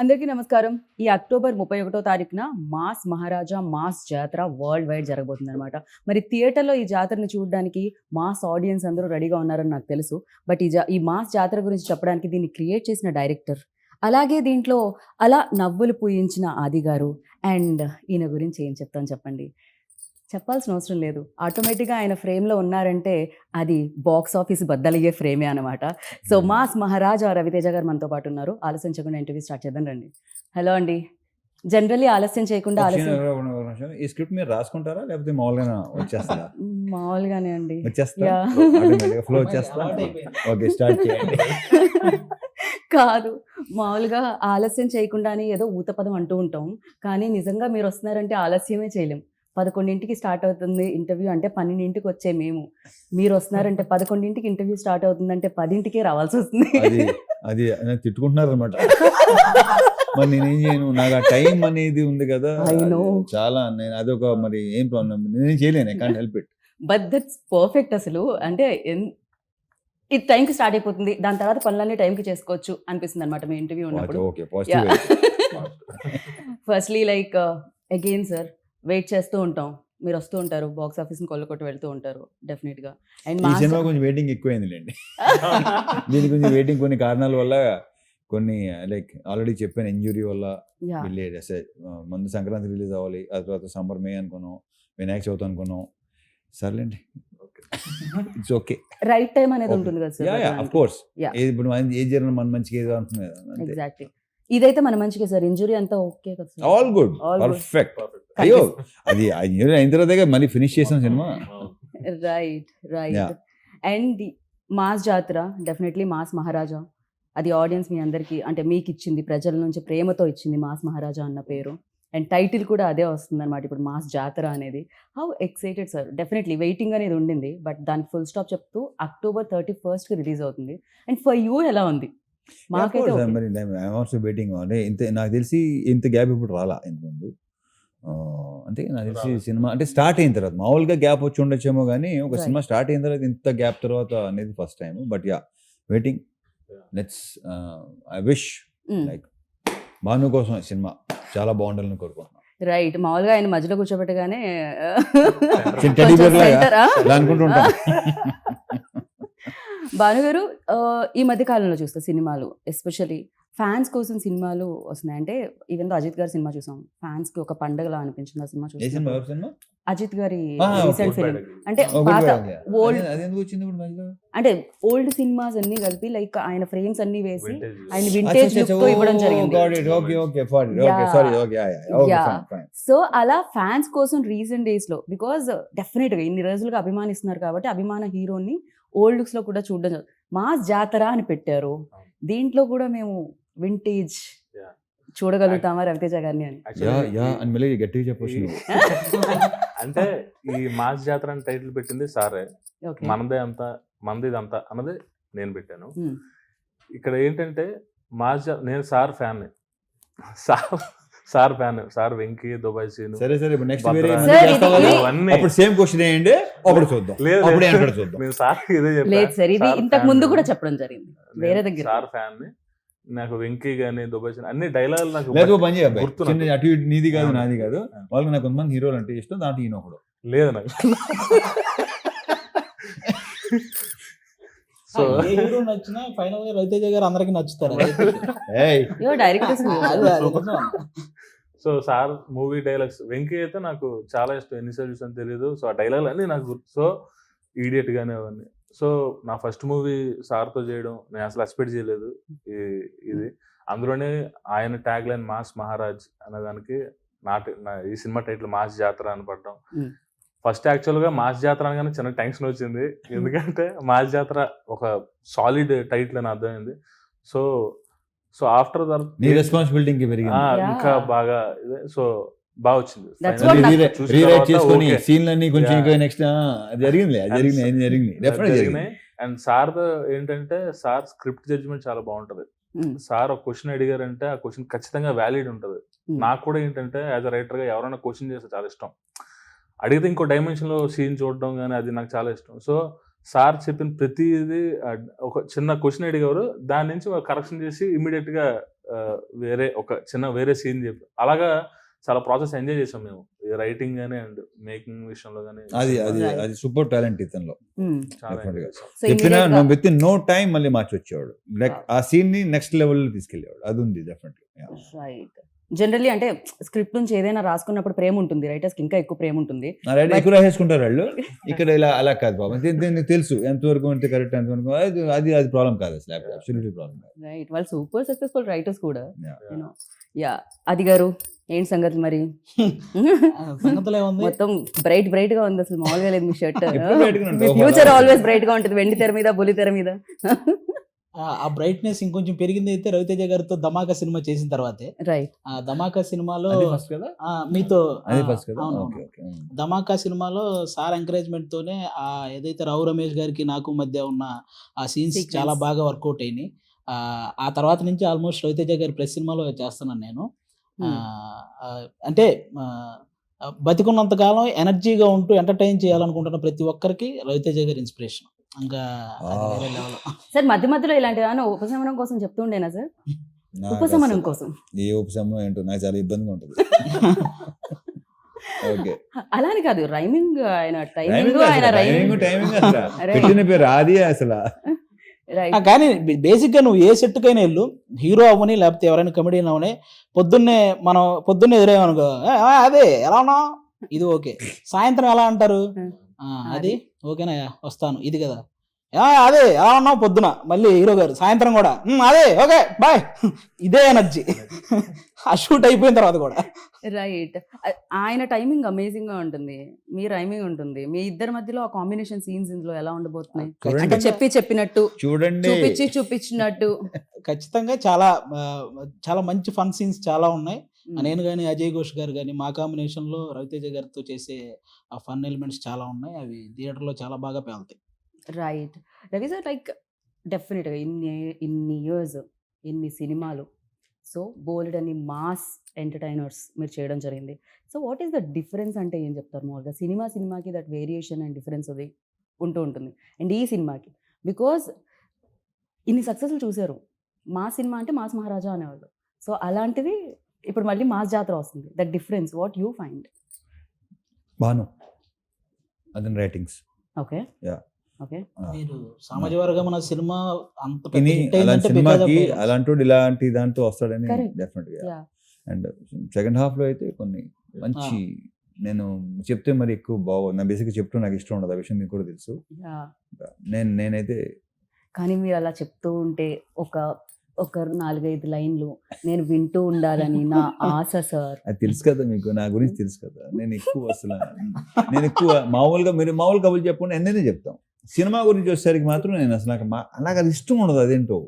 అందరికీ నమస్కారం. ఈ అక్టోబర్ 31వ తారీఖున మాస్ మహారాజా మాస్ జాతర వరల్డ్ వైడ్ జరగబోతుందనమాట. మరి థియేటర్‌లో ఈ జాతరని చూడడానికి మాస్ ఆడియన్స్ అందరూ రెడీగా ఉన్నారని నాకు తెలుసు. బట్ ఈ మాస్ జాతర గురించి చెప్పడానికి దీన్ని క్రియేట్ చేసిన డైరెక్టర్, అలాగే దీంట్లో అలా నవ్వులు పూయించిన ఆది గారు అండ్ ఈయన గురించి ఏం చెప్తాను చెప్పండి. చెప్పాల్సిన అవసరం లేదు. ఆటోమేటిక్‌గా ఆయన ఫ్రేమ్‌లో ఉన్నారంటే అది బాక్స్ ఆఫీస్ బద్దలయ్యే ఫ్రేమే అనమాట. సో, మాస్ మహారాజా రవితేజ గారు మనతో పాటు ఉన్నారు. ఆలస్యం చేయకుండా ఇంటర్వ్యూ స్టార్ట్ చేద్దాం రండి. హలో అండి. జనరల్లీ ఆలస్యం చేయకుండా ఈ స్క్రిప్ట్ మీరు రాసుకుంటారా లేకపోతే మామూలుగా వచ్చేస్తుందా? మామూలుగానే అండి. వచ్చేస్తా యాహ్! ఆటోమేటిక్‌గా ఫ్లో వచ్చేస్తా. ఓకే, స్టార్ట్ చేయండి. కాదు. మామూలుగా ఆలస్యం చేయకుండానే ఏదో ఊతపదం అంటూ ఉంటాం. కానీ నిజంగా మీరొస్తున్నారంటే ఆలస్యమే చేయలేం. 11కి స్టార్ట్ అవుతుంది ఇంటర్వ్యూ అంటే 12కి వచ్చే మేము. మీరొస్తున్నారంటే 11కి ఇంటర్వ్యూ స్టార్ట్ అవుతుందంటే 10కే రావాల్సొస్తుంది. అది నన్ను తిట్టుకుంటున్నారనమాట. మరి నేనేం చేయను, నాకు ఆ టైం అనేది ఉంది కదా. I know. చాలా నేను అదొక మరి ఏం ప్రాబ్లం నేనేం చేయలేను. I can't help it. But that's perfect అసలు. అంటే ఇది టైంకి స్టార్ట్ అయిపోతుంది. దాని తర్వాత పనులన్నీ టైంకి చేసుకోవచ్చు అనిపిస్తుందనమాట మీ ఇంటర్వ్యూ ఉన్నప్పుడు. Okay, yeah! Positive. Firstly like again sir wait చేస్తూ ఉంటాం. మీరొస్తూ ఉంటారు. బాక్స్ ఆఫీస్‌ని కొల్లగొట్టి వెళ్తూ ఉంటారు డెఫినిట్‌గా. అండ్ ఈ మాస్ సినిమా కొంచెం వెయిటింగ్ ఎక్కువైందిలేండి. దీనికి కొంచెం వెయిటింగ్ కొన్ని కారణాల వల్ల, కొన్ని లైక్ ఆల్రెడీ చెప్పాను, ఇంజురీ వల్ల యాహ్! వెళ్ళేది. ముందు సంక్రాంతి రిలీజ్ అవ్వాలి, ఆ తర్వాత సమ్మర్ మే అనుకున్నాం, వినాయక చవితి అనుకున్నాం. సర్లేండి, ఇట్స్ ఓకే. రైట్ టైమ్ అనేది ఉంటుంది కదా sir. Yeah of course. Yeah! ఇప్పుడు ఏది జరిగినా మన మంచిగా ఏదో అంటున్నాం కదా, అంతే. ఎగ్జాక్ట్‌లీ. ఇదైతే మన మంచికే సార్. ఇంజురీ అంతా ఓకే కదా sir. All good, all good. Perfect. అయ్యో, అది ఇంజురీ అయిన తర్వాత మళ్ళీ ఫినిష్ చేసాం cinema. Right. Yeah. And mass జాతర డెఫినెట్‌లీ మాస్ మహారాజా. అది ఆడియన్స్ మీ అందరికీ అంటే మీకిచ్చింది, ప్రజల నుంచి ప్రేమతో ఇచ్చింది మాస్ మహారాజా అన్న పేరు. అండ్ టైటిల్ కూడా అదే వస్తుందన్నమాట ఇప్పుడు మాస్ జాతర అనేది. How excited sir. Definitely waiting అనేది ఉండింది. బట్ దానికి ఫుల్ స్టాప్ చెప్తూ అక్టోబర్ 31కి రిలీజ్ అవుతుంది. అండ్ ఫర్ యూ ఎలా ఉంది? మాకైతే ఓకే. మరి ఐఎమ్ ఆల్సో వెయిటింగ్. అంటే ఇంత నాకు తెలిసి ఇంత గ్యాప్ ఇప్పుడు రాలా ఇంతకుముందు. అంటే నాకు తెలిసి సినిమా అంటే స్టార్ట్ అయిన తర్వాత మామూలుగా గ్యాప్ వచ్చి ఉండొచ్చేమో కానీ, ఒక రైట్. సినిమా స్టార్ట్ అయిన తర్వాత ఇంత గ్యాప్ తర్వాత అనేది first time. But yeah, waiting. Let's I wish హ్మ్. లైక్ భాను కోసం ఈ సినిమా చాలా బాగుండాలని కోరుకుంటున్నాను. రైట్. మామూలుగా ఆయన మధ్యలో కూర్చోబెట్టగానే చిన్న టెడ్డీ కొంచెం బేర్ లాగా సెంటరా? ఇలా అనుకుంటుంటాం. భాను గారు ఈ మధ్య కాలంలో చూస్తే సినిమాలు ఎస్పెషల్లీ ఫ్యాన్స్ కోసం సినిమాలు వస్తున్నాయి. అంటే ఈవెన్ దో అజిత్ గారి సినిమా చూసాం. ఫ్యాన్స్‌కి ఒక పండగలా అనిపించింది ఆ సినిమా ఏ సినిమా, చూసినప్పుడు. ఎవరి సినిమా? అజిత్ గారి ఓకే. Recent film. అంటే గుడ్ పాత బై. ఓల్డ్ అది ఎందుకు వచ్చింది ఇప్పుడు మధ్యలో? అంటే ఓల్డ్ సినిమాస్ అన్నీ కలిపి లైక్ ఆయన ఫ్రేమ్స్ అన్నీ వేసి ఆయన అచ్చా, వింటేజ్ అచ్చా, లుక్‌తో ఇవ్వడం జరిగింది. Got it. Okay, okay, fine. Okay, sorry. Okay, okay, yeah! Fine, fine. So, అలా ఫ్యాన్స్ కోసం రీసెంట్ డేస్‌లో బికాజ్ డెఫినెట్‌గా ఇన్ని రోజులుగా అభిమానిస్తున్నారు కాబట్టి అభిమాన హీరోని ఓల్డ్ లుక్స్‌లో కూడా చూడడం మాస్ జాతర అని పెట్టారు. దీంట్లో కూడా మేము వింటేజ్ చూడగలుగుతామా రవితేజ గారిని అని? యా అని మళ్ళీ గట్టిగా చెప్పొచ్చు నువ్వు. అంటే ఈ మాస్ జాతర అని టైటిల్ పెట్టింది సారే. ఓకే. మనది ఇదంతా అన్నది నేను పెట్టాను. హ్మ్. ఇక్కడ ఏంటంటే నేను sir fan. Sir fan. Sir Venky, Dubai Seenu. సరే ఇప్పుడు నెక్స్ట్ భద్ర. వేరే సార్, ఏమన్నా చేస్తావా? ఇది- అవన్నీ. అప్పుడు సేమ్ క్వశ్చన్ వేయండి, అప్పుడు చూద్దాం. లేదు, అప్పుడు లేదు. ఏంటాడు చూద్దాం. నేను సార్ ఇదే చెప్పా. లేదు సార్, ఇది సార్ ఇంతకు ఫ్యాన్ ముందు నేను. కూడా చెప్పడం జరిగింది వేరే నేను దగ్గర. సార్ ఫ్యాన్ ని. నాకు వెంకీ గానీ, దుబాయ్ సీను అన్ని డైలాగులు నాకు లేదు, ఓ పని చేయ గుర్తు చిన్న నాకు. అటు ఇటు నీది కాదు అవును. నాది కాదు. వాళ్ళకి నాకు కొంతమంది హీరోలు అంటే ఇష్టం, దాంట్లో ఈయన ఒకడు. లేదు నాకు. సో ఏ హీరో నచ్చినా ఫైనల్ గా రవితేజ గారు అందరికి నచ్చుతారు. ఏయ్, యో directors so sir movie dialogues Venky అయితే నాకు చాలా ఇష్టం. ఎన్నిసార్లు చూసాను తెలియదు. సో ఆ డైలాగులు అన్నీ నాకు గుర్తు. సో ఈడియట్ గానే అవన్నీ. సో నా ఫస్ట్ మూవీ సార్తో చేయడం నేను అసలు ఎక్స్పెక్ట్ చేయలేదు. ఇది అందులోనే ఆయన ట్యాగ్ లైన్ మాస్ మహారాజ్ అనేదానికి ఈ సినిమా టైటిల్ మాస్ జాతర అని పడ్డం. Hmm. ఫస్ట్ యాక్చువల్గా మాస్ జాతర అనగానే చిన్న టెన్షన్ వచ్చింది. ఎందుకంటే మాస్ జాతర ఒక సాలిడ్ టైటిల్ అని అర్థమైంది. సో ఆఫ్టర్ నీ రెస్పాన్సిబిలిటీ ఇంకా పెరిగింది. Yeah. ఇంకా బాగా సో బాగా వచ్చింది. That's Finally what మళ్ళీ చూసిన రీరైట్ తర్వాత చేసుకొని okay. సీన్లన్నీ కొంచెం Yeah. ఇంకా నెక్స్ట్ జరిగింది డెఫినెట్ జరిగింది. జరిగినాయి. అండ్ సార్ ఏంటంటే సార్ స్క్రిప్ట్ జడ్జిమెంట్ చాలా బాగుంటది. సార్ ఒక క్వశ్చన్ అడిగారంటే ఆ క్వశ్చన్ ఖచ్చితంగా వ్యాలిడ్ ఉంటది. నాకు కూడా ఏంటంటే యాజ్ అ రైటర్ గా ఎవరైనా క్వశ్చన్ చేస్తే చాలా ఇష్టం. అడిగితే ఇంకో డైమెన్షన్ లో సీన్ చూడడం కానీ అది నాకు చాలా ఇష్టం. సో సార్ చెప్పిన ప్రతిదీ ఒక చిన్న క్వశ్చన్ అడిగేవారు, దాని నుంచి కరెక్షన్ చేసి ఇమీడియట్ గా వేరే ఒక చిన్న వేరే సీన్ చెప్పి అలాగా చాలా ప్రాసెస్ ఎంజాయ్ చేసాం మేము రైటింగ్ గానీ అండ్ మేకింగ్ విషయంలో కానీ అది సూపర్ టాలెంట్ ఇతనిలో. చాలా Definitely. enjoy చేసాం. సో చెప్పినా నువ్వు విత్ ఇన్ నో టైం మళ్ళీ మార్చి వచ్చేవాడు, లైక్ ఆ సీన్ ని నెక్స్ట్ లెవెల్ తీసుకెళ్ళేవాడు. అది ఉంది డెఫినెట్లీ. రైట్. జనరల్లీ అంటే స్క్రిప్ట్ నుంచి ఏదైనా రాసుకున్నప్పుడు ప్రేమ ఉంటుంది, రైటర్స్ కి ఇంకా ఎక్కువ ప్రేమ ఉంటుంది. ఎక్కువ రాసేసుకుంటారు వాళ్ళు. ఇక్కడ ఇలా అలా కాదు బాబు, నీకు తెలుసు ఎంతవరకు అంటే కరెక్ట్, ఎంతవరకు అది ప్రాబ్లం కాదు అసలు, అబ్సల్యూట్లీ ప్రాబ్లం కాదు. రైట్, వాళ్ళు సూపర్ సక్సెస్ఫుల్ రైటర్స్ కూడా. Yeah. You know yeah. అది గారు ఏంటి సంగతి మరి? సంగతిలో ఏముంది, మొత్తం బ్రైట్ గా ఉంది, అసలు మామూలుగా లేదు మీ షర్ట్. ఎప్పుడు bright గానే ఉంటుంది. ఫ్యూచర్ ఆల్వేస్ బ్రైట్ గా ఉంటుంది, వెండి తెర మీద బుల్లి తెర మీద. ఆ బ్రైట్నెస్ ఇంకొంచెం పెరిగింది అయితే రవితేజ గారితో ధమాకా సినిమా చేసిన తర్వాతే. రైట్. ఆ ధమాకా సినిమాలో అది ఫస్ట్ కదా, మీతో అది ఫస్ట్ కదా. అవును, ఓకే ఓకే. ధమాకా సినిమాలో సార్ ఎంకరేజ్మెంట్ తోనే ఆ ఏదైతే రావు రమేష్ గారికి నాకు మధ్య ఉన్న ఆ సీన్స్ Sequence. చాలా బాగా వర్కౌట్ అయినాయి. ఆ తర్వాత నుంచి ఆల్మోస్ట్ రవితేజ గారి ప్రెస్ సినిమాలో చేస్తున్నాను నేను. అంటే బతికున్నంత కాలం ఎనర్జీగా ఉంటూ ఎంటర్టైన్ చేయాలనుకుంటున్న ప్రతి ఒక్కరికి రవితేజ గారి ఇన్స్పిరేషన్. ఇంకా అది వేరే లెవెల్. సార్ మధ్య మధ్యలో ఇలాంటి ఏమైనా ఉపశమనం కోసం చెప్తుండేనా సార్? నాకు ఉపశమనం అసలు కోసం ఏ ఉపశమనం ఏంటో నాకు చాలా ఇబ్బందిగా ఉంటుంది. ఓకే, అలానే కాదు, రైమింగ్ ఆయన టైమింగ్ ఆయన టైమింగ్ అసలు Right. పెట్టిన పేరు అది అసలు. రైట్. కానీ బేసిక్ గా నువ్వు ఏ సెట్ కైనా వెళ్ళు, హీరో అవ్వని లేకపోతే ఎవరైనా కమెడియన్ అవని, పొద్దున్నే ఎదురేమనుకో అదే ఎలా ఉన్నావు, ఇది ఓకే. సాయంత్రం ఎలా అంటారు, అది ఓకేనా వస్తాను, ఇది కదా అదే ఎలా ఉన్నావు పొద్దున, మళ్ళీ హీరో గారు సాయంత్రం కూడా అదే ఓకే బాయ్, ఇదే ఎనర్జీ. ఆ షూట్ అయిపోయిన తర్వాత కూడా. రైట్. ఆయన టైమింగ్ అమేజింగ్ గా ఉంటుంది, మీ టైమింగ్ ఉంటుంది, మీ ఇద్దరి మధ్యలో ఆ కాంబినేషన్ సీన్స్ ఇందులో ఎలా ఉండబోతున్నాయి? చూడండి. అంటే చెప్పినట్టు, చూడండి, చూపించినట్టు. ఖచ్చితంగా చాలా మంచి ఫన్ సీన్స్ చాలా ఉన్నాయి. నేను కానీ అజయ్ ఘోష్ గారు కానీ మా కాంబినేషన్ లో రవితేజ గారితో చేసే ఆ ఫన్ ఎలిమెంట్స్ చాలా ఉన్నాయి. అవి థియేటర్ లో చాలా బాగా పేలుతాయి. రైట్. రవి సార్, లైక్ డెఫినెట్గా ఇన్ని ఇయర్స్, ఇన్ని సినిమాలు, సో బోల్డ్ అని మాస్ ఎంటర్టైనర్స్ మీరు చేయడం జరిగింది. So what is the difference అంటే ఏం చెప్తారు మామూలుగా? సినిమాకి దట్ వేరియేషన్ అండ్ డిఫరెన్స్ అది ఉంటుంది, అండ్ ఈ సినిమాకి బికాజ్ ఇన్ని సక్సెస్లు చూశారు. మా సినిమా అంటే మాస్ మహారాజా అనేవాళ్ళు, సో అలాంటిది ఇప్పుడు మళ్ళీ మాస్ జాతర వస్తుంది. That difference what you find? Bhanu అతని రైటింగ్స్. ఓకే. Yeah. ఓకే. మీరు సామాజిక వర్గం అన్న సినిమా అంత పెద్ద ఇని hit అలాంటి అయిందంటే సినిమాకి because of dialogues. అలాంటి ఇలాంటి దాంతో వస్తాడని Correct. డెఫినెట్ గా. Yeah. అండ్ సెకండ్ హాఫ్ లో అయితే కొన్ని మంచి, నేను చెప్తే మరి ఎక్కువ బాగోదు, నా బేసిక్గా చెప్తూ నాకు ఇష్టం ఉండదు, ఆ విషయం మీకు కూడా తెలుసు. Yeah. నేనైతే కానీ మీరు అలా చెప్తూ ఉంటే ఒక 4-5 లైన్లు నేను వింటూ ఉండాలని నా ఆశ సార్. అది తెలుసు కదా మీకు, నా గురించి తెలుసు కదా. నేను ఎక్కువ మామూలుగా మీరు మామూలు కబుర్లు చెప్పకుండా ఎన్నైనా చెప్తాం. సినిమా గురించి వచ్చేసరికి మాత్రం నేను అసలు నాకు అది ఇష్టం ఉండదు. అదేంటో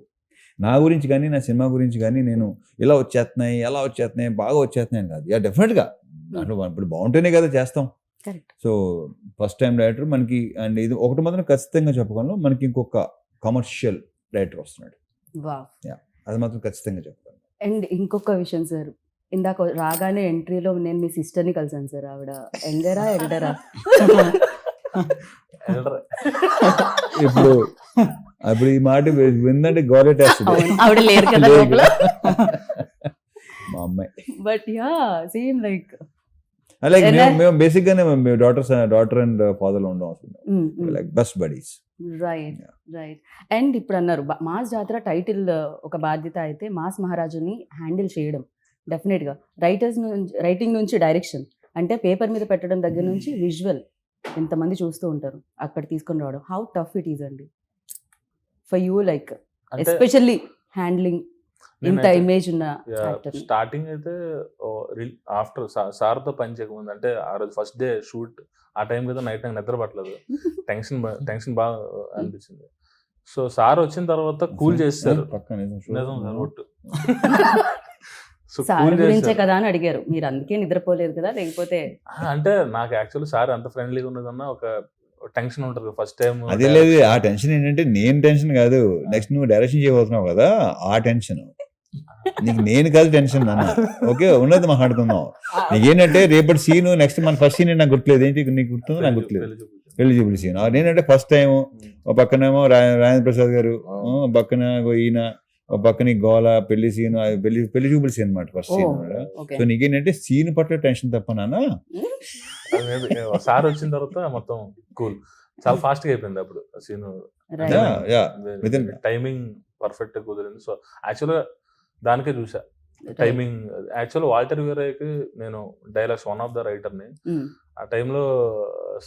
నా గురించి కానీ నా సినిమా గురించి కానీ నేను ఇలా వచ్చేస్తున్నాయి, ఎలా వచ్చేస్తున్నాయి, బాగా వచ్చేస్తున్నాయి అని కాదు. యా డెఫినెట్గా దాంట్లో ఇప్పుడు బాగుంటేనే కదా చేస్తాం. Correct. So first time director మనకి, అండ్ ఇది ఒకటి మాత్రం ఖచ్చితంగా చెప్పగలను, మనకి ఇంకొక కమర్షియల్ డైరెక్టర్ వస్తున్నాడు. వావ్. అది మాత్రం ఖచ్చితంగా చెప్పగలను. అండ్ ఇంకొక విషయం సార్, ఇందాక రాగానే ఎంట్రీలో నేను మీ సిస్టర్ని కలిసాను సార్. ఆవిడ ఎంగరా ఎల్డరా? ఇప్పుడు ఈ మాట విందంటే గౌరవేస్తుంది. ఆవిడ లేరు కదా లోపల. మా అమ్మాయి. బట్ యా సేమ్ లైక్ అలాగే మేము బేసిక్ గానే డాటర్ అండ్ ఫాదర్ లో ఉండం అసలు, like best buddies. Right. And ఇప్పుడు అన్నారు మాస్ జాతర టైటిల్ ఒక బాధ్యత అయితే మాస్ మహారాజుని హ్యాండిల్ చేయడం డెఫినెట్గా రైటింగ్ నుంచి డైరెక్షన్, అంటే పేపర్ మీద పెట్టడం దగ్గర నుంచి విజువల్ ఎంతమంది చూస్తూ ఉంటారు, అక్కడ తీసుకొని రావడం, హౌ టఫ్ ఇట్ ఈజ్ అండి for you, like especially handling ఇంత ఇమేజ్ ఉన్న యాక్టర్? స్టార్టింగ్ అయితే ఆఫ్టర్ సార్తో పని చేయకముందు, అంటే ఆ రోజు ఫస్ట్ డే షూట్, ఆ టైం కదా నైట్ నాకు నిద్ర పట్టలేదు, టెన్షన్ బాగా అనిపించింది. సో సార్ వచ్చిన తర్వాత కూల్ చేస్తారు. సార్ గురించే కదా అని అడిగారు మీరు, అందుకే నిద్రపోలేదు కదా లేకపోతే? అంటే నాకు యాక్చువల్లీ సార్ అంత ఫ్రెండ్లీగా ఉన్నదన్న ఒక టెన్షన్ ఉంటుంది ఫస్ట్ టైం. అదే లేదు, ఆ టెన్షన్ ఏంటంటే నేను టెన్షన్ కాదు, నెక్స్ట్ నువ్వు డైరెక్షన్ చేయబోతున్నావు కదా ఆ టెన్షన్. నీకు నేను కాదు టెన్షన్ అన్న, ఓకే ఉన్నది మాట్లాడుతున్నావు. నీకేంటంటే రేపటి సీన్ నెక్స్ట్ మన ఫస్ట్ సీన్ నాకు గుర్తులేదు, ఏంటి నీకు గుర్తుందో నాకు గుర్తులేదు, పెళ్లి చూపుడు సీన్. నేనంటే ఫస్ట్ టైం, ఒక పక్కనేమో రాజేంద్ర ప్రసాద్ గారు, పక్కన ఈయన, ఒక పక్కన ఈ గోల పెళ్లి సీన్ పెళ్లి చూపుల సీన్ అనమాట ఫస్ట్ సీన్. ఓకే సో నీకేంటంటే సీన్ పట్ల టెన్షన్ తప్ప నాన్న. సార్ వచ్చిన తర్వాత మొత్తం కూల్, చాలా ఫాస్ట్ గా అయిపోయింది అప్పుడు సీన్. Within- టైమింగ్ పర్ఫెక్ట్ గా కుదిరింది. సో యాక్చువల్గా దానికే చూసా టైమింగ్. యాక్చువల్ వాల్టర్ వీరయ్యకి నేను డైలాగ్స్ వన్ ఆఫ్ ద రైటర్ని. ఆ టైంలో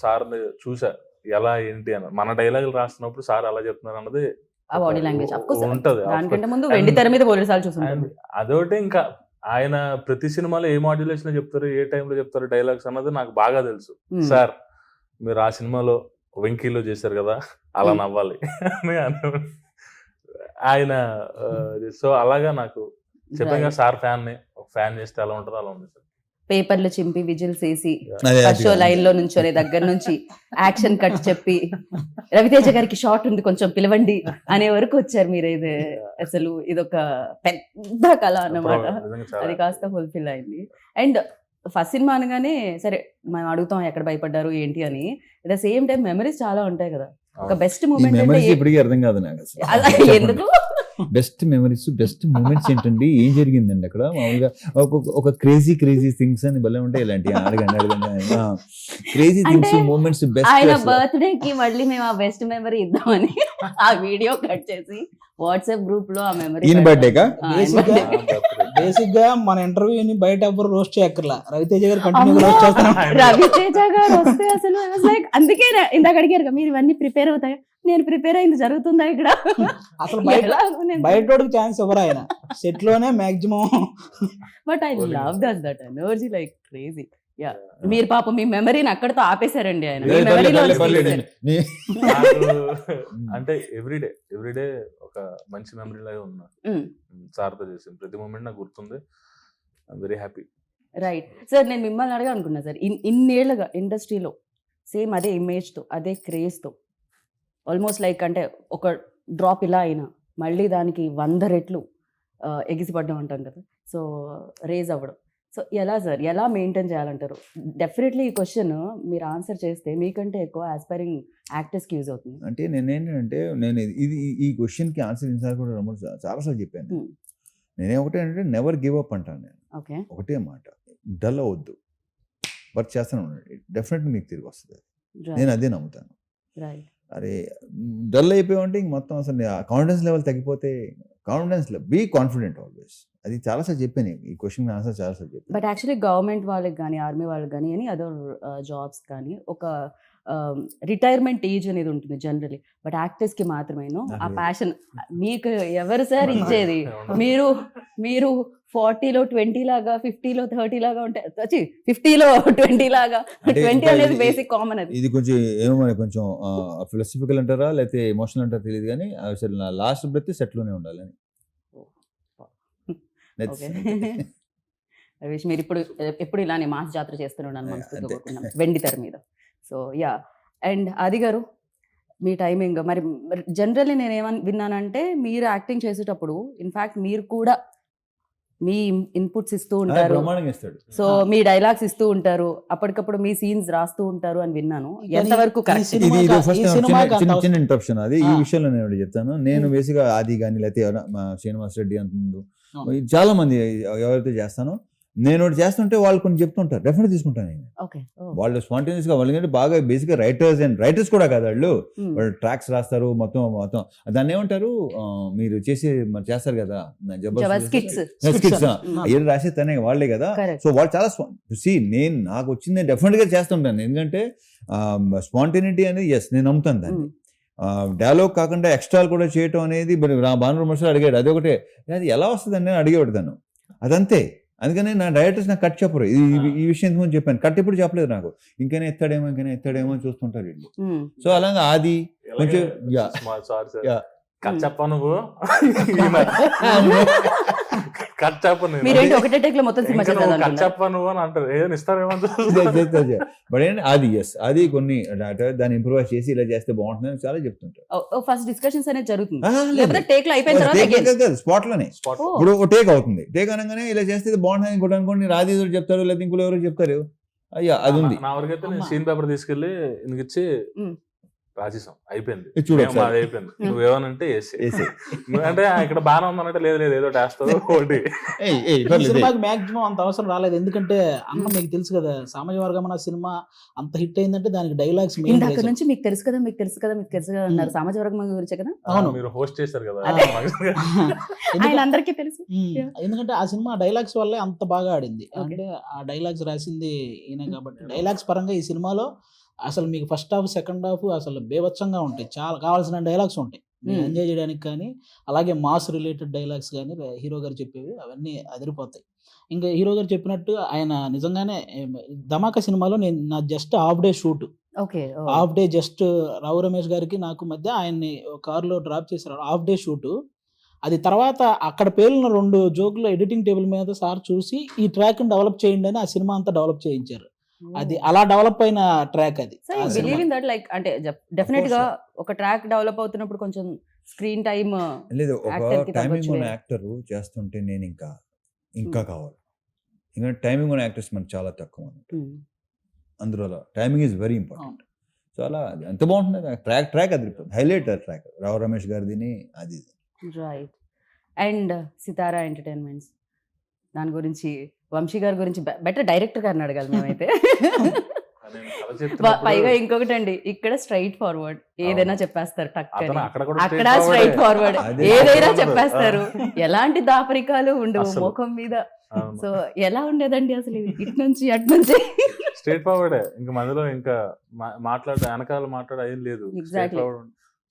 సార్ని చూసా ఎలా ఏంటి అని. మన డైలాగులు రాస్తున్నప్పుడు సార్ అలా చెప్తున్నారు అన్నది ఆ బాడీ లాంగ్వేజ్ ఉంటది. దానికంటే ముందు వెండి తెర మీద పోలీసు సార్లు చూసుంటారు. And అదొకటి ఇంకా ఆయన ప్రతి సినిమాలో ఏ మాడ్యులేషన్ చెప్తారు, ఏ టైంలో చెప్తారు డైలాగ్స్ అన్నది నాకు బాగా తెలుసు. సార్ మీరు ఆ సినిమాలో వెంకీలో చేశారు కదా, అలా నవ్వాలి అని ఆయన. సో అలాగా నాకు చెప్పాను సార్ ఫ్యాన్ చేస్తే ఎలా ఉంటుందో అలా ఉంది సార్. పేపర్లు చింపి విజిల్స్ వేసి అదే ఫస్ట్ షో లైన్ లో నుంచొని దగ్గర నుంచి యాక్షన్ కట్ చెప్పి రవితేజ గారికి షార్ట్ ఉంది కొంచెం పిలవండి అనే వరకు వచ్చారు మీరు. ఇది అసలు ఇదొక పెద్ద కళ అన్నమాట. నిజంగా చాలా అది కాస్త ఫుల్ఫిల్ అయింది. అండ్ ఫస్ట్ సినిమా అనగానే సరే మనం అడుగుతాం ఎక్కడ భయపడ్డారు ఏంటి అని. At the same time memories చాలా ఉంటాయి కదా. ఒక బెస్ట్ ఈ మూమెంట్ మెమరీస్ అంటే ఇప్పటికీ అర్థం కాదు నాకు అసలు. ఎందుకు బెస్ట్ మెమరీస్ బెస్ట్ మూమెంట్స్ ఏంటండి, ఏం జరిగిందండి అక్కడ మామూలుగా? ఒక క్రేజీ థింగ్స్ అని భలే ఉంటాయి ఇలాంటి. అడగండి క్రేజీ థింగ్స్ మూమెంట్స్ ఆయన బెస్ట్. బర్త్డే కి మళ్ళీ మేము ఆ బెస్ట్ మెమరీ ఇద్దామని ఆ వీడియో కట్ చేసి వాట్సాప్ గ్రూప్ లో ఆ మెమరీ ఈయన బర్త్డేకా? బేసిక్ గా మన ఇంటర్వ్యూని బయట ఎవ్వరు రోస్ట్ చేయక్కర్లా, రవితేజ గారు కంటిన్యూగా రోస్ట్ చేస్తున్నాం. రవితేజ గారు వస్తే అసలు లైక్ అందుకే ఇందాక అడిగారు కదా, మీరు ఇవన్నీ ప్రిపేర్ అవుతాయి. నేను ప్రిపేర్ అయింది జరుగుతుందా ఇక్కడ? అసలు బయట ఛాన్స్ ఇవ్వరు ఆయన. సెట్ లోనే maximum. But I love that energy like crazy. Yeah మీరు పాపం మీ మెమరీని అక్కడతో ఆపేశారండి ఆయన. మీ మెమరీలో అంటే ఎవ్రీడే ఒక మంచి మెమరీ లాగా ఉన్నా. సార్తో చేసిన ప్రతి మూమెంట్ నాకు గుర్తుంది. I'm very happy. Right sir, నేను మిమ్మల్ని అడగా అనుకున్నా సార్, ఇన్నేళ్లుగా ఇండస్ట్రీలో సేమ్ అదే ఇమేజ్తో అదే క్రేజ్తో ఆల్మోస్ట్ లైక్ అంటే ఒక డ్రాప్ ఇలా అయినా మళ్ళీ దానికి 100 రెట్లు ఎగిసిపడ్డం అంటాం కదా. సో రేజ్ అవ్వడం, సో ఎలా సార్ ఎలా మెయింటైన్ చేయాలంటారు? డెఫినెట్లీ ఈ క్వశ్చన్ మీరు ఆన్సర్ చేస్తే మీకంటే ఎక్కువ ఆస్పైరింగ్ యాక్టర్స్కి యూజ్ అవుతుంది. అంటే నేనేంటంటే ఇది ఈ క్వశ్చన్కి ఆన్సర్ ఇన్సార్ కూడా చాలాసార్లు చెప్పాను. నేనేమంటే నెవర్ గివ్ అప్ అంటాను నేను. ఓకే, ఒకటే మాట, డల్ అవ్వద్దు, వర్క్ చేస్తూనే ఉండండి, డెఫినెట్లీ మీకు తిరిగి వస్తుంది. నేను అదే నమ్ముతాను. రైట్. అరే డల్ అయిపోయామంటే ఇంక మొత్తం అసలు కాన్ఫిడెన్స్ లెవెల్ తగ్గిపోతే, బీ కాన్ఫిడెంట్ ఆల్వేస్. అది చాలాసార్లు చెప్పాను, ఈ క్వశ్చన్ ఆన్సర్ చాలాసార్లు చెప్పాను. బట్ యాక్చువల్లీ గవర్నమెంట్ వాళ్ళకి కానీ ఆర్మీ వాళ్ళకి కానీ అని అదర్ జాబ్స్ కానీ ఒక రిటైర్మెంట్ ఏజ్ అనేది ఉంటుంది జనరలీ. బట్ యాక్టర్స్కి మాత్రమేనో ఆ ప్యాషన్. మీకు ఎవరు సార్ ఇచ్చేది? మీరు 40లో 20 లాగా, 50లో 30 లాగా ఉంటాయి, 50లో 20 లాగా. 20 అనేది బేసిక్ కామన్. అది ఇది కొంచెం ఏమో కొంచెం ఫిలాసఫికల్ అంటారా లేకపోతే ఎమోషనల్ అంటారా తెలియదు కానీ అసలు నా లాస్ట్ బ్రెత్ సెట్లోనే ఉండాలని. రవీష్, మీరు ఎప్పుడు ఇలానే మాస్ జాతర చేస్తున్నాను మనస్ఫూర్తిగా కోరుకున్నాం వెండి తెర మీద. సో యా, అండ్ ఆది గారు మీ టైమింగ్ మరి జనరల్లీ నేను ఏమని విన్నానంటే మీరు యాక్టింగ్ చేసేటప్పుడు ఇన్ఫ్యాక్ట్ మీరు కూడా మీ ఇన్పుట్స్ ఇస్తూ ఉంటారు, సో మీ డైలాగ్స్ ఇస్తూ ఉంటారు, అప్పటికప్పుడు మీ సీన్స్ రాస్తూ ఉంటారు అని విన్నాను. ఎంతవరకు కరెక్ట్? చిన్న ఇంటరప్షన్ అది. ఈ విషయంలో నేను చెప్తాను. నేను బేసిక్గా ఆది కానీ లేకపోతే శ్రీనివాస్ రెడ్డి అంత ముందు చాలా మంది ఎవరైతే చేస్తానో నేను ఒకటి చేస్తుంటే వాళ్ళు కొన్ని చెప్తుంటారు, డెఫినెట్ తీసుకుంటాను నేను. వాళ్ళు స్పాంటేనియస్ గా, వాళ్ళకి బాగా బేసిక్గా రైటర్స్ కూడా కాదు వాళ్ళు ట్రాక్స్ రాస్తారు మొత్తం దాన్ని ఏమంటారు మీరు చేస్తారు కదా ఏది రాసే తనే వాళ్ళే కదా. సో వాళ్ళు చాలా నాకు వచ్చింది డెఫినెట్ గా చేస్తుంటాను. ఎందుకంటే స్పాంటేనిటీ అనేది నేను నమ్ముతాను దాన్ని. డైలాగ్ కాకుండా ఎక్స్ట్రాలు కూడా చేయటం అనేది భాను మనుషులు అడిగాడు, అది ఒకటే అది ఎలా వస్తుందని నేను అడిగేవాడుతాను, అదంతే. అందుకని నా డైరెక్టర్స్ నాకు కట్ చెప్పరు. ఈ విషయం ఎంతమంది చెప్పాను, కట్ ఇప్పుడు చెప్పలేదు నాకు. ఇంకైనా ఎత్తాడేమో అని చూస్తుంటారు వీళ్ళు. సో అలాగా ఆది కొంచెం కట్ చెప్పా నువ్వు కట్ చెప్పను ఒకటే టేక్ లో మొత్తం సినిమా కట్ చెప్పా నువ్వు అని అంటారు, ఏదైనా ఇస్తారేమో. బట్ అది అది కొన్ని దాన్ని ఇంప్రూవైజ్ చేసి ఇలా చేస్తే బాగుంటుంది చాలా చెప్తుంటారు. ఫస్ట్ డిస్కషన్స్ అనేది జరుగుతుంది, టేక్ లో అయిపోయిన స్పాట్ లోనే. ఇప్పుడు ఒక టేక్ అవుతుంది, టేక్ అనగానే ఇలా చేస్తే బాగుంటుంది ఇంకోటి అనుకోండి, రాజీ చెప్తారు లేదా ఇంకోటి ఎవరు చెప్తారు. అయ్యా అది ఉంది. నా వరకైతే నేను సీన్ పేపర్ తీసుకెళ్ళి ఇచ్చి రాసేసాం, అయిపోయింది, ఇది చూడు ఒకసారి. మాది అయిపోయింది, నువ్వేమనంటే వేసేయ్. అంటే ఇక్కడ బాగానే ఉందనంటే లేదు లేదు ఏదో వేస్తావు ఒకటి. ఈ సినిమాకి మాక్సిమం అంత అవసరం రాలేదు, ఎందుకంటే అన్న మీకు తెలుసు కదా సామాజిక వర్గం అన్న సినిమా అంత హిట్ అయిందంటే దానికి డైలాగ్స్ మెయిన్ ఇందాక నుంచి మీకు తెలుసు కదా మీకు తెలుసు కదా మీకు తెలుసు కదా అన్నారు, సమాజ వర్గం గురించి కదా. అవును. మీరు హోస్ట్ చేశారు కదా. అదే. ఆయన అందరికీ తెలుసు. ఎందుకంటే ఆ సినిమా డైలాగ్స్ వల్లే అంత బాగా ఆడింది. Okay. అంటే ఆ డైలాగ్స్ రాసింది ఈయన కాబట్టి డైలాగ్స్ పరంగా ఈ సినిమాలో అసలు మీకు ఫస్ట్ హాఫ్ సెకండ్ హాఫ్ అసలు బేభత్సంగా ఉంటాయి, చాలా కావాల్సిన డైలాగ్స్ ఉంటాయి ఎంజాయ్ చేయడానికి. కానీ అలాగే మాస్ రిలేటెడ్ డైలాగ్స్ కానీ హీరో గారు చెప్పేవి అవన్నీ అదిరిపోతాయి. ఇంకా హీరో గారు చెప్పినట్టు ఆయన నిజంగానే ధమాకా సినిమాలో నేను నా just half day shoot, okay. Half day just Rao Ramesh గారికి నాకు మధ్య ఆయన్ని కారులో డ్రాప్ చేశారు, హాఫ్ డే షూట్. అది తర్వాత అక్కడ పేలిన 2 జోకులు ఎడిటింగ్ టేబుల్ మీద సార్ చూసి ఈ ట్రాక్ డెవలప్ చేయండి అని ఆ సినిమా అంతా డెవలప్ చేయించారు. అది అలా డెవలప్ అయిన ట్రాక్ అది. సో ఆ you cinema. Believe in that, like అంటే డెఫినెట్ గా ఒక ట్రాక్ డెవలప్ అవుతున్నప్పుడు కొంచెం స్క్రీన్ టైమ్ లేదు, ఒక Actor కి టైమింగ్ తగ్గొచ్చు ఉన్న వేరే. యాక్టర్ చేస్తుంటే నేను ఇంకా కావాలి. ఇంకా టైమింగ్ ఉన్న యాక్టర్స్ మనకు చాలా తక్కువ అన్నట్టు. అందులో timing is very important. So అలా ఎంత బాగుంటుంది ట్రాక్ అదిరిపోతుంది, హైలైట్ ట్రాక్ రావు రమేష్ గారిది అది. రైట్. అండ్ సితారా ఎంటర్టైన్మెంట్స్ దాని గురించి వంశీ గారి గురించి బెటర్ డైరెక్టర్ గారిని అడగాలి మేమైతే. నేను కథ చెప్తున్నప్పుడు పైగా ఇంకొకటి అండి, ఇక్కడ స్ట్రైట్ ఫార్వర్డ్ ఏదైనా చెప్పేస్తారు టక్ అని. అతను అక్కడ కూడా అక్కడ straight స్ట్రైట్ forward ఫార్వర్డ్ అదే. ఏదైనా ఉండదు. చెప్పేస్తారు, ఎలాంటి దాపరికాలు ఉండవు అసలు. ముఖం మీద. అవును. సో ఎలా ఉండేదండి అసలు ఇది? ఇటు నుంచి అటు నుంచి స్ట్రేట్ ఫార్వర్డే, ఇంకా మధ్యలో ఇంకా వెనకాల మాట్లాడే ఏం లేదు. Exactly.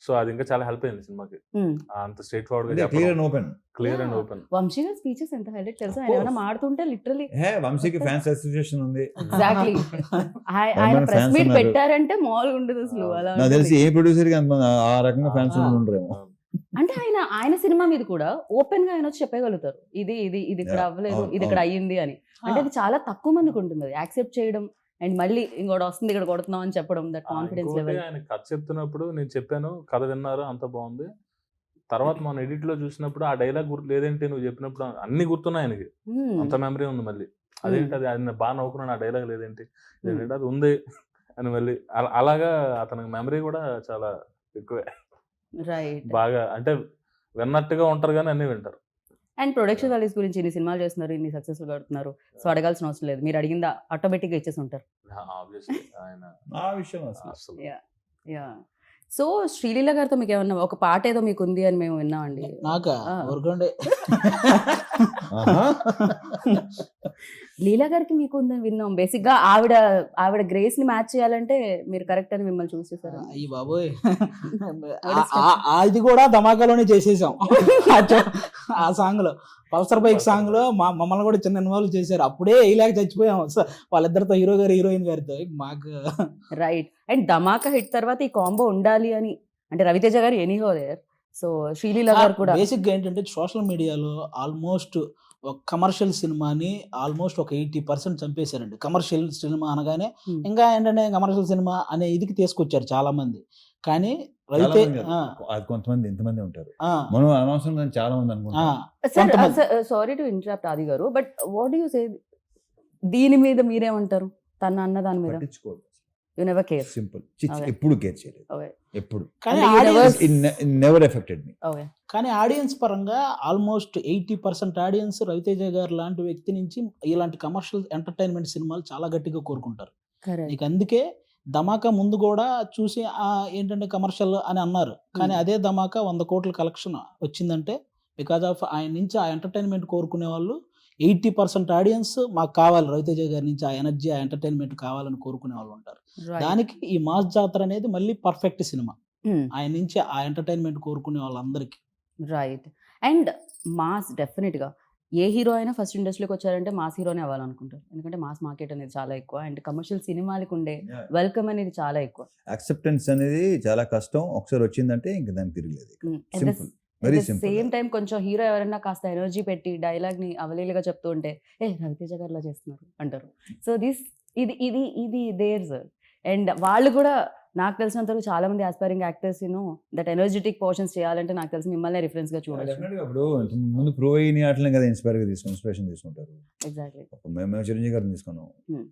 సో అది ఇంకా చాలా హెల్ప్ అయింది సినిమాకి, Hmm. అంత స్ట్రేట్ ఫార్వర్డ్ గా clear and open. Clear and Yeah. Open. Vamshi గారి స్పీచెస్ ఎంత హైలైట్ తెలుసా, Of ఆయన ఏమైనా course. మాడుతుంటే లిటరలీ వంశీకి ఫ్యాన్స్ అసోసియేషన్ ఉంది. ఎగ్జాక్ట్లీ ఆయన ఏమైనా ప్రెస్ fans మీట్ ఉన్నారు. పెట్టారంటే మామూలుగా ఉండదు అసలు. అలా నాకు తెలిసి ఉంటుంది. ఏ ప్రొడ్యూసర్ కి అంత ఆ రకంగా ఫ్యాన్స్ Ah. ఉండరేమో. అంటే ఆయన సినిమా మీద కూడా ఓపెన్ గా ఆయన వచ్చి చెప్పగలుగుతారు, ఇది ఇది ఇది ఇక్కడ Yeah. అవ్వలేదు, అవును, ఇది ఇక్కడ అయ్యింది అని. అంటే అది చాలా తక్కువ మందికి ఉంటుంది అది యాక్సెప్ట్ చేయడం, అండ్ మళ్ళీ ఇంకోటి వస్తుంది ఇక్కడ కొడుతున్నాం అని చెప్పడం, దట్ కాన్ఫిడెన్స్ లెవెల్. ఆయన కథ చెప్తున్నప్పుడు నేను చెప్పాను, కథ విన్నారు అంత బాగుంది. తర్వాత మనం ఎడిట్ లో చూసినప్పుడు ఆ డైలాగ్ గుర్తు లేదేంటి నువ్వు చెప్పినప్పుడు అన్ని గుర్తున్నాయి ఆయనకి, అంత మెమరీ ఉంది. మళ్ళీ అదేంటి అది ఆయన బాగా నవ్వుకున్నాను, ఆ డైలాగ్ లేదేంటి, లేదంటే అది ఉంది అని మళ్ళీ అలాగా అతనికి మెమరీ కూడా చాలా ఎక్కువే. రైట్. బాగా అంటే విన్నట్టుగా ఉంటారు కానీ అన్ని వింటారు. అండ్ ప్రొడక్షన్ వాల్యూస్ గురించి ఇన్ని సినిమాలు చేస్తున్నారు, ఇన్ని సక్సెస్ఫుల్ కడుతున్నారు, సో అడగాల్సిన అవసరం లేదు, మీరు అడిగిందా ఆటోమేటిక్ గా ఇచ్చేసి ఉంటారు. ఆబ్వియస్లీ ఆయన ఆ విషయం అసలు అసలు యా. సో శ్రీలీల గారితో మీకు ఏమన్నా ఒక పాట ఏదో మీకు ఉంది అని మేము విన్నామండి. నాకా ఊరుకోండి. ఆహా. లీలా గారికి మీకు ఉందని విన్నాం. బేసిక్ గా ఆవిడ గ్రేస్ ని మ్యాచ్ చేయాలంటే మీరు కరెక్ట్ అని మిమ్మల్ని చూసి చూసారు. అయ్యి బాబోయ్, అది కూడా ధమాకాలోనే చేసేసాం. ఆ సాంగ్ లో పల్సర్ బైక్ సాంగ్ లో మమ్మల్ని కూడా చిన్న ఇన్వాల్వ్ చేశారు. అప్పుడే ఇలాగ చచ్చిపోయాం వాళ్ళిద్దరితో, హీరో గారు హీరోయిన్ గారితో. మాకు రైట్. అండ్ ధమాకా హిట్ తర్వాత ఈ కాంబో ఉండాలి అని అంటే రవితేజ గారు ఎనీహో దేర్, సో శ్రీలీల గారు కూడా బేసిక్ గా ఏంటంటే సోషల్ మీడియాలో ఆల్మోస్ట్ ఒక కమర్షియల్ సినిమాని ఆల్మోస్ట్ ఒక 80% చంపేశారండి. కమర్షియల్ సినిమా అనగానే ఇంకా ఏంటంటే కమర్షియల్ సినిమా అనే ఇదికి తీసుకొచ్చారు చాలా మంది. కానీ చాలా మంది కాదు. అది కొంతమంది ఎంతమంది ఉంటారు, మనం అనవసరంగా చాలా మంది అనుకుంటాం. సారీ టు ఇంటరప్ట్ ఆది గారు, బట్ వాట్ యు సే దీని మీద మీరేమంటారు? తన అన్న దాని మీద పట్టించుకోదు, you never care. Simple. Okay. ఎప్పుడు కేర్ చేయలేదు, ఓకే ఎప్పుడు. కానీ అంటే audience- నెవర్ ఎఫెక్టెడ్ మీ. ఓకే. కానీ ఆడియన్స్ పరంగా ఆల్మోస్ట్ 80% ఆడియన్స్ రవితేజ గారు లాంటి వ్యక్తి నుంచి ఇలాంటి కమర్షియల్ ఎంటర్టైన్మెంట్ సినిమాలు చాలా గట్టిగా కోరుకుంటారు. కరెక్ట్. నీకు అందుకే ధమాకా ముందు కూడా చూసి ఏంటంటే కమర్షియల్ అని అన్నారు. కానీ అదే ధమాకా 100 కోట్ల కలెక్షన్ వచ్చిందంటే బికాజ్ ఆఫ్ ఆయన నుంచి ఆ ఎంటర్టైన్మెంట్ కోరుకునే వాళ్ళు 80% ఆడియన్స్ మాకు కావాలి, రవితేజ గారి నుంచి ఆ ఎనర్జీ ఆ ఎంటర్టైన్మెంట్ కావాలని కోరుకునే వాళ్ళు ఉంటారు. దానికి ఈ మాస్ జాతర అనేది మళ్ళీ పర్ఫెక్ట్ సినిమా, ఆయన నుంచి ఆ ఎంటర్టైన్మెంట్ కోరుకునే వాళ్ళందరికీ. రైట్. అండ్ మాస్ డెఫినెట్ గా ఏ హీరో అయినా ఫస్ట్ ఇండస్ట్రీకి వచ్చారంటే మాస్ హీరోనే అవ్వాలనుకుంటారు, ఎందుకంటే మాస్ మార్కెట్ అనేది చాలా ఎక్కువ అండ్ కమర్షియల్ సినిమాలకు ఉండే వెల్కమ్ అనేది చాలా ఎక్కువ. యాక్సెప్టెన్స్ అనేది చాలా కష్టం, ఒకసారి వచ్చిందంటే ఇంక దానికి తిరగలేదు. Simple, very simple. Same time కొంచెం హీరో ఎవరైనా కాస్త ఎనర్జీ పెట్టి డైలాగ్ ని అవలీలుగా చెప్తూ ఉంటే ఏ రవితేజ గారిలా చేస్తున్నారు అంటారు. సో ఇది ఇది ఇది దేర్స్. అండ్ వాళ్ళు కూడా నాకు తెలిసినంత వరకు చాలా మంది aspiring actors that energetic portions చేయాలంటే నాకు తెలిసి మిమ్మల్ని రిఫరెన్స్ గా చూడొచ్చు. Definitely ఇప్పుడు ముందు ప్రో అయిన అట్లనే కదా ఇన్స్పిరేషన్ తీసుకుంటారు. ఎగ్జాక్ట్లీ. మేము చిరంజీవి గారిని తీసుకున్నాం. Hmm.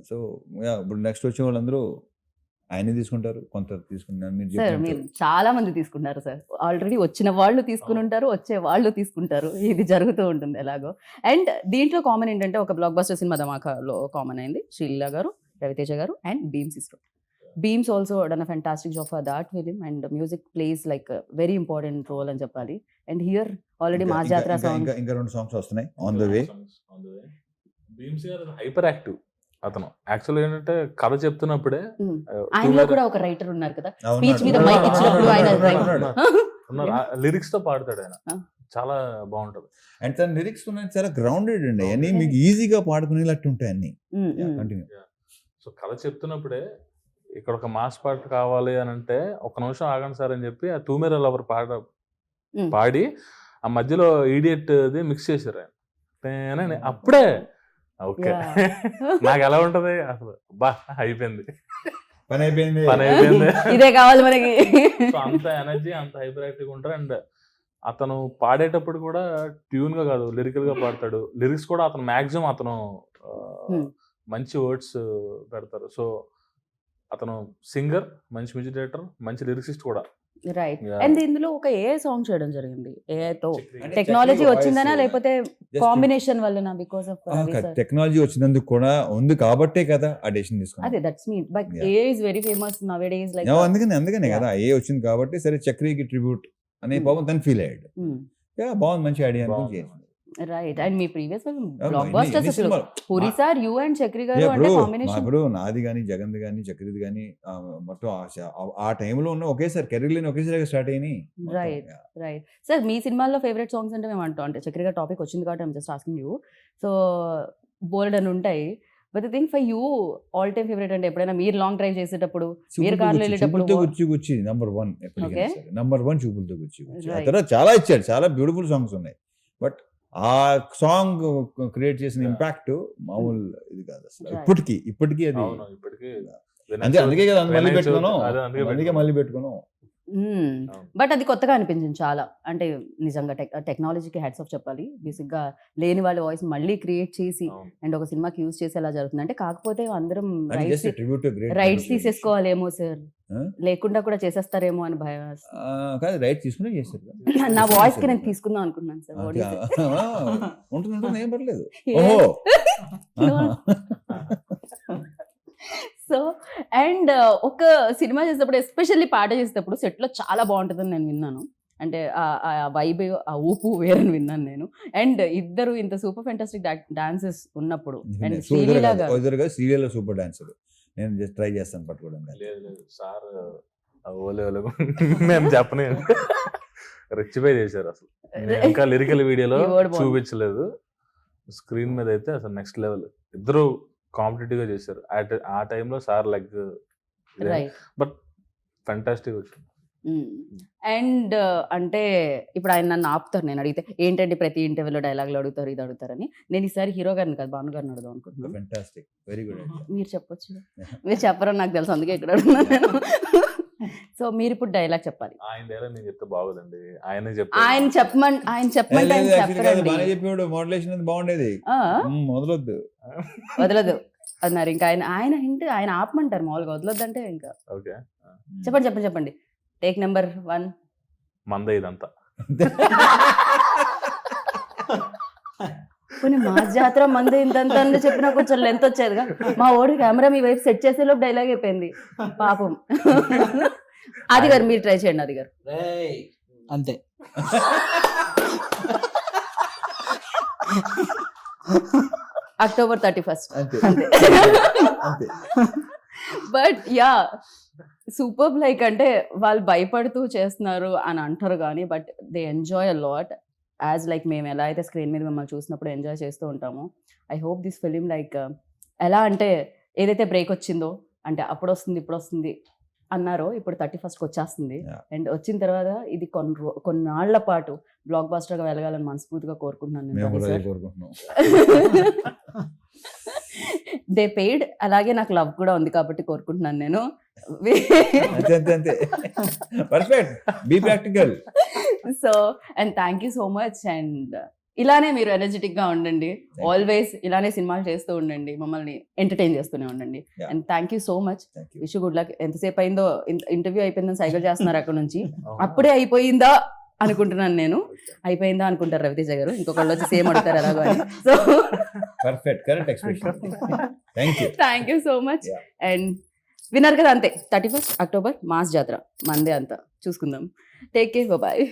సో ఇప్పుడు నెక్స్ట్ వచ్చే వాళ్ళందరూ ఆయన తీసుకుంటారు, కొంత తీసుకుంటారు. మీరు సార్ చెప్పినట్టు. మీరు చాలా మంది తీసుకుంటారు సార్. ఆల్రెడీ వచ్చిన వాళ్ళు తీసుకుని ఉంటారు, వచ్చే వాళ్ళు తీసుకుంటారు. ఇది జరుగుతూ ఉంటుంది ఎలాగో. అండ్ దీంట్లో కామన్ ఏంటంటే ఒక బ్లాక్ బస్టర్ సినిమా ధమాకాలో కామన్ అయింది Sreeleela garu, Raviteja garu and Bheems sister. Bheems also done a fantastic job for that film and music plays like very important role అని చెప్పాలి. అండ్ హియర్ ఆల్రెడీ ఇంకా- మా ఇంకా- జాతర ఇంకా- సాంగ్ ఇంకా- ఇంకా 2 సాంగ్స్ వస్తున్నాయి ఆన్ ద వే. భీమ్స్ గారు హైపర్ యాక్టివ్ అతను. యాక్చువల్ ఏంటంటే కథ చెప్తున్నప్పుడే ఆయనలో కూడా ఒక రైటర్ ఉన్నారు కదా, అవును, స్పీచ్ మీద ఉన్నాడు. మైక్ ఇచ్చినప్పుడు ఆయన ఉన్నాడు. లిరిక్స్ తో పాడతాడు ఆయన. ఆ. చాలా బాగుంటది. అండ్ తన లిరిక్స్ ఉన్నాయి చాలా గ్రౌండెడ్ అండి, అన్ని మీకు ఈజీగా పాడుకునేటట్టు ఉంటాయి అన్ని. కంటిన్యూ. సో కథ చెప్తున్నప్పుడే ఇక్కడ ఒక మాస్ పాట కావాలి అని అంటే ఒక నిమిషం ఆగండి సార్ అని చెప్పి ఆ తూమెర లవర్ పాడి ఆ మధ్యలో ఈడియట్ ది మిక్స్ చేశారు ఆయన. తేనని అప్పుడే ఓకే నాకు ఎలా ఉంటది అసలు, బా అయిపోయింది పని అయిపోయింది. పని అయిపోయింది. ఇదే కావాలి మనకి. సో అంత ఎనర్జీ, అంత హైపర్ యాక్టివ్ ఉంటారు. అండ్ అతను పాడేటప్పుడు కూడా ట్యూన్ గా కాదు, లిరికల్ గా పాడతాడు. లిరిక్స్ కూడా అతను మాక్సిమం అతను మంచి వర్డ్స్ పెడతారు. సో అతను సింగర్, మంచి మ్యూజిక్ డైరెక్టర్, మంచి లిరిక్సిస్ట్ కూడా. రైట్. Yeah. అండ్ ఇందులో ఒక ఏ సాంగ్ చేయడం జరిగింది, ఏతో అంటే టెక్నాలజీ చక్కగా వచ్చిందనా voice, లేకపోతే just కాంబినేషన్ వల్లనా? బికాస్ ఆఫ్ టెక్నాలజీ వచ్చినందుకు కూడా ఉంది కాబట్టే కదా ఆ డెసిషన్ తీసుకున్నాం. అదే that's me but Yeah. A is very famous nowadays like. అందుకనే Yeah. కదా ఏ వచ్చింది కాబట్టి సరే చక్రికి ట్రిబ్యూట్ అనే పాపం తను ఫీల్ అయ్యాడు. బాగుంది, మంచి ఐడియా అనుకుని బాగుంది. చేసింది. రైట్. అండ్ మీ ప్రీవియస్ బ్లాక్ ఎన్ని- బస్టర్స్ ఎన్ని అసలు సినిమాలు? Puri sir, you and Chakri garu Yeah, అంటే bro, కాంబినేషన్. ఇప్పుడు నాది కానీ జగన్ది కానీ చక్రిది కానీ మొత్తం ఆ టైంలో ఉన్న ఒకేసారి కెరీర్లోనే ఒకేసారి స్టార్ట్ అయినాయి మొత్తం. Right. Yeah. రైట్. సార్ మీ సినిమాల్లో ఫేవరెట్ సాంగ్స్ అంటే మేము అంటాం, అంటే చక్రి గారు టాపిక్ వచ్చింది కాబట్టి I'm just asking you. So bold అని ఉంటాయి, but the thing for you all time favourite అంటే ఎప్పుడైనా మీరు లాంగ్ డ్రైవ్ చేసేటప్పుడు, మీరు చూపులతో కార్లో గుచ్చి, వెళ్ళేటప్పుడు చూపులతో గుచ్చి గుచ్చి నంబర్ 1 ఎప్పటికైనా Okay. సరే. నంబర్ 1 చూపులతో గుచ్చి గుచ్చి. ఆ Right. తర్వాత చాలా ఇచ్చాడు, చాలా బ్యూటిఫుల్ సాంగ్స్ ఉన్నాయి. బట్ ఆ సాంగ్ క్రియేట్ చేసిన Yeah. ఇంపాక్ట్ మామూలు ఇది కాదు అసలు. Right. ఇప్పటికీ అది అవును, ఇప్పటికి అందుకే కదా మళ్ళీ వినాయక పెట్టుకున్నాం, చవితి- అదే అందుకే అందుకే పెట్టుకున్నాం. మళ్ళీ పెట్టుకున్నాం. అవును. బట్ అది కొత్తగా అనిపించింది చాలా. అంటే నిజంగా టెక్నాలజీకి హ్యాట్స్ ఆఫ్ చెప్పాలి. బేసిక్గా లేని వాళ్ళ వాయిస్ మళ్ళీ క్రియేట్ చేసి అవును. అండ్ ఒక సినిమాకి యూజ్ చేసి ఎలా జరుగుతుంది అంటే, కాకపోతే అందరం అది rights just a tribute to great rights producer. తీసేసుకోవాలేమో సార్, Huh? లేకుండా కూడా చేసేస్తారేమో అని భయం వేస్తుంది. కాదు, రైట్ తీసుకునే చేస్తారు కదా. నా వాయిస్ కి నేను తీసుకుందాం అనుకున్నాను సార్. అది, ఉంటుంది ఉంటుంది, ఏం పర్లేదు. Yeah. ఓహో No. సో అండ్ ఒక సినిమా చేసేటప్పుడు, ఎస్పెషల్లీ పాట చేసేటప్పుడు సెట్ లో చాలా బాగుంటుందని నేను విన్నాను. అంటే ఆ వైబ్, ఆ ఊపు వేరని విన్నాను నేను. అండ్ ఇద్దరు ఇంత సూపర్ ఫెంటాస్టిక్ డాన్సెస్ ఉన్నప్పుడు అండ్ శ్రీలీల గారు సీరియల్ సూపర్ డాన్సర్. నేను జస్ట్ ట్రై చేస్తాను పట్టుకోవడానికి. లేదు లేదు సార్, ఓలే ఓలే నేను చెప్పనే రెచ్చిపై చేశారు అసలు. నేను ఇంకా లిరికల్ వీడియోలో ఈ word బాగుంది. చూపించలేదు, స్క్రీన్ మీద అయితే అసలు నెక్స్ట్ లెవెల్. ఇద్దరు కాంపిటేటివ్ గా చేశారు ఆ టైంలో. Sir like right. But fantastic వచ్చింది. అండ్ అంటే ఇప్పుడు ఆయన నన్ను ఆపుతారు నేను అడిగితే, ఏంటంటే ప్రతి ఇంటర్వ్యూలో డైలాగులు అడుగుతారు, ఇది అడుగుతారని. నేను ఈసారి హీరో గారిని కాదు, భాను గారిని అడుగుదాం అనుకుంటున్నాను. Fantastic, very good idea. మీరు చెప్పొచ్చు, మీరు చెప్పరని నాకు తెలుసు, అందుకే ఇక్కడ అడుగుతున్నాను నేను. సో మీరు ఇప్పుడు డైలాగ్ చెప్పాలి. ఆయన డైలాగ్ నేను చెప్తే బాగోదండి, ఆయనే ఆయన చెప్పమంటే ఆయన చెప్పరండి. బాగానే చెప్పేవాడు, మోడలేషన్ అది బాగుండేది. మొదలొద్దు. వదలదు అన్నారు. ఇంకా ఆయన హింట్ ఆయన ఆపమంటారు మామూలుగా, వదలొద్దు అంటే ఇంకా ఓకే. చెప్పండి. Take number 1. మంద ఇదంతా. కొన్ని మా జాతర మంది ఇంతంత అని చెప్పినా కొంచెం లెంత్ వచ్చేదిగా. మా ఓడి కెమెరా మీ వైపు సెట్ చేసేలోపు డైలాగ్ అయిపోయింది పాపం. అది గారు మీరు ట్రై చేయండి. అది గారు అంతే. October 31st. అంతే అంతే. అంతే. But yeah super. లైక్ అంటే వాళ్ళు భయపడుతూ చేస్తున్నారు అని అంటారు కానీ, but they enjoy a lot. As like మేము ఎలా అయితే స్క్రీన్ మీద మిమ్మల్ని చూసినప్పుడు ఎంజాయ్ చేస్తూ ఉంటాము. I hope this film like ఎలా అంటే ఏదైతే బ్రేక్ వచ్చిందో, అంటే అప్పుడు వస్తుంది ఇప్పుడు వస్తుంది అన్నారో, ఇప్పుడు 31st వచ్చేస్తుంది. Yeah. అండ్ వచ్చిన తర్వాత ఇది కొన్నాళ్ల పాటు బ్లాక్ బాస్టర్గా వెలగాలని మనస్ఫూర్తిగా కోరుకుంటున్నాను మేము నేను. కూడా సార్ అదే కోరుకుంటున్నాం. దే పెయిడ్, అలాగే నాకు లవ్ కూడా ఉంది కాబట్టి కోరుకుంటున్నాను నేను. అంతే perfect, be practical. So and thank you so much. And ఇలానే మీరు ఎనర్జెటిక్ గా ఉండండి, ఆల్వేస్ ఇలానే సినిమాలు చేస్తూ ఉండండి, మమ్మల్ని ఎంటర్టైన్ చేస్తూనే ఉండండి. Yeah. And thank you so much. Thank you. Wish good luck. ఎంతసేపు అయిందో, ఇంటర్వ్యూ అయిపోయిందని సైకిల్ చేస్తున్నారు అక్కడ నుంచి. అవునా? అప్పుడే అయిపోయిందా అనుకుంటున్నాను నేను. అయిపోయిందా అనుకుంటారు రవితేజ గారు, ఇంకొకళ్ళు వచ్చి సేమ్ అడుగుతారు ఎలాగో అని. So perfect, correct expression. Thank you. Thank you so much. Yeah. And విన్నారు కదా, అంతే. 31st October మాస్ జాతర మందే అంతా చూసుకుందాం. Take care, bye.